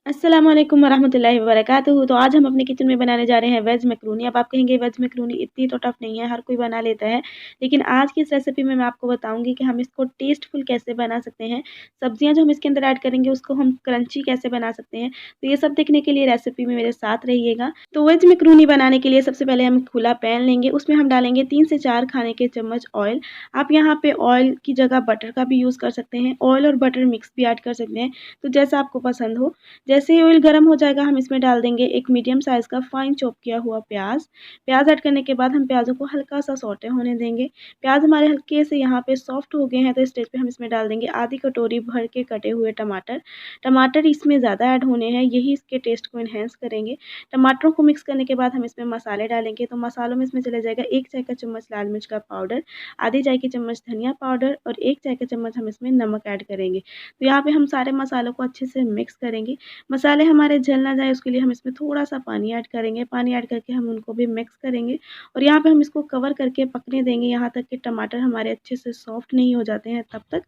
अस्सलाम वालेकुम वरहमतुल्लाहि वबरकातुहू। तो आज हम अपने किचन में बनाने जा रहे हैं वेज मैक्रोनी। अब आप कहेंगे वेज मैक्रोनी इतनी तो टफ नहीं है, हर कोई बना लेता है। लेकिन आज की इस रेसिपी में मैं आपको बताऊंगी कि हम इसको टेस्टफुल कैसे बना सकते हैं। सब्जियां जो हम इसके अंदर ऐड करेंगे उसको हम क्रंची कैसे बना सकते हैं। तो ये सब देखने के लिए रेसिपी में मेरे साथ रहिएगा। तो वेज मैक्रोनी बनाने के लिए सबसे पहले हम खुला पैन लेंगे, उसमें हम डालेंगे 3 से 4 खाने के चम्मच ऑयल। आप यहाँ पे ऑयल की जगह बटर का भी यूज़ कर सकते हैं, ऑयल और बटर मिक्स भी ऐड कर सकते हैं, तो जैसा आपको पसंद हो। जैसे ही ऑयल गर्म हो जाएगा हम इसमें डाल देंगे एक मीडियम साइज़ का फाइन चॉप किया हुआ प्याज। प्याज ऐड करने के बाद हम प्याज़ों को हल्का सा सौटे होने देंगे। प्याज हमारे हल्के से यहाँ पे सॉफ्ट हो गए हैं, तो इस स्टेज पे हम इसमें डाल देंगे आधी कटोरी भर के कटे हुए टमाटर। टमाटर इसमें ज़्यादा ऐड होने हैं, यही इसके टेस्ट को इन्हेंस करेंगे। टमाटरों को मिक्स करने के बाद हम इसमें मसाले डालेंगे, तो मसालों में इसमें चला जाएगा 1 चाय का चम्मच लाल मिर्च का पाउडर, आधी चाय की चम्मच धनिया पाउडर और 1 चाय का चम्मच हम इसमें नमक ऐड करेंगे। तो यहाँ पे हम सारे मसालों को अच्छे से मिक्स करेंगे। मसाले हमारे जल ना जाए उसके लिए हम इसमें थोड़ा-सा पानी ऐड करेंगे। पानी ऐड करके हम उनको भी मिक्स करेंगे और यहाँ पे हम इसको कवर करके पकने देंगे यहाँ तक कि टमाटर हमारे अच्छे से सॉफ्ट नहीं हो जाते हैं तब तक।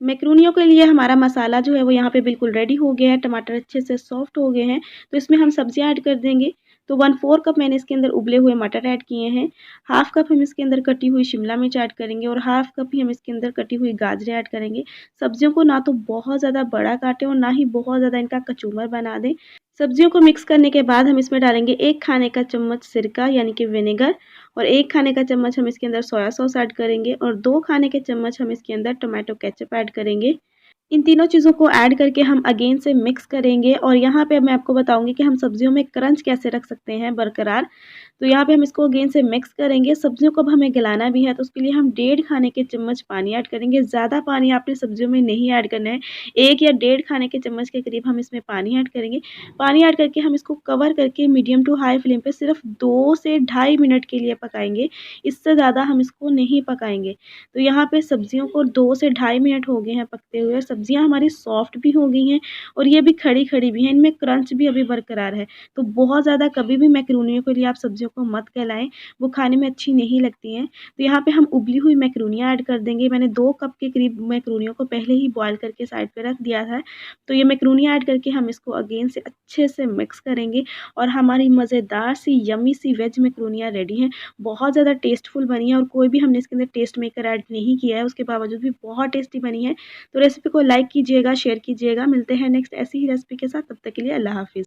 मैक्रोनियों के लिए हमारा मसाला जो है वो यहाँ पे बिल्कुल रेडी हो गया है, टमाटर अच्छे से सॉफ्ट हो गए हैं, तो इसमें हम सब्जियाँ ऐड कर देंगे। तो 1/4 कप मैंने इसके अंदर उबले हुए मटर ऐड किए हैं, हाफ़ कप हम इसके अंदर कटी हुई शिमला मिर्च ऐड करेंगे और हाफ़ कप ही हम इसके अंदर कटी हुई गाजरें ऐड करेंगे। सब्जियों को ना तो बहुत ज़्यादा बड़ा काटें और ना ही बहुत ज़्यादा इनका कचूमर बना दें। सब्जियों को मिक्स करने के बाद हम इसमें डालेंगे 1 खाने का चम्मच सिरका यानी कि विनेगर और 1 खाने का चम्मच हम इसके अंदर सोया सॉस ऐड करेंगे और 2 खाने के चम्मच हम इसके अंदर टोमेटो केचअप ऐड करेंगे। इन तीनों चीज़ों को ऐड करके हम अगेन से मिक्स करेंगे और यहाँ पे मैं आपको बताऊँगी कि हम सब्जियों में क्रंच कैसे रख सकते हैं बरकरार। तो यहाँ पे हम इसको अगेन से मिक्स करेंगे। सब्जियों को अब हमें गलाना भी है, तो उसके लिए हम 1.5 खाने के चम्मच पानी ऐड करेंगे। ज़्यादा पानी आपने सब्जियों में नहीं ऐड करना है। 1 या 1.5 खाने के चम्मच के करीब हम इसमें पानी ऐड करेंगे। पानी ऐड करके हम इसको कवर करके मीडियम टू हाई फ्लेम पे सिर्फ 2 से ढाई मिनट के लिए पकाएँगे। इससे ज़्यादा हम इसको नहीं पकाएँगे। तो यहाँ पे सब्जियों को 2 से ढाई मिनट हो गए हैं पकते हुए। सब्जियाँ हमारी सॉफ्ट भी हो गई हैं और ये भी खड़ी-खड़ी भी हैं। इनमें क्रंच भी अभी बरकरार है। तो बहुत ज़्यादा कभी भी मैक्रोनियों के लिए आप सब्जियों को मत गलाएँ, वो खाने में अच्छी नहीं लगती हैं। तो यहाँ पे हम उबली हुई मैक्रोनियाँ ऐड कर देंगे। मैंने 2 कप के करीब मैक्रोनियों को पहले ही बॉयल करके साइड पे रख दिया था। तो ये मैक्रोनियाँ ऐड करके हम इसको अगेन से अच्छे से मिक्स करेंगे और हमारी मज़ेदार सी यम्मी सी वेज मैक्रोनियाँ रेडी हैं। बहुत ज़्यादा टेस्टफुल बनी है और कोई भी हमने इसके अंदर टेस्ट मेकर ऐड नहीं किया है, उसके बावजूद भी बहुत टेस्टी बनी है। तो रेसिपी को लाइक कीजिएगा, शेयर कीजिएगा। मिलते हैं नेक्स्ट ऐसी ही रेसिपी के साथ, तब तक के लिए अल्लाह हाफ़िज़।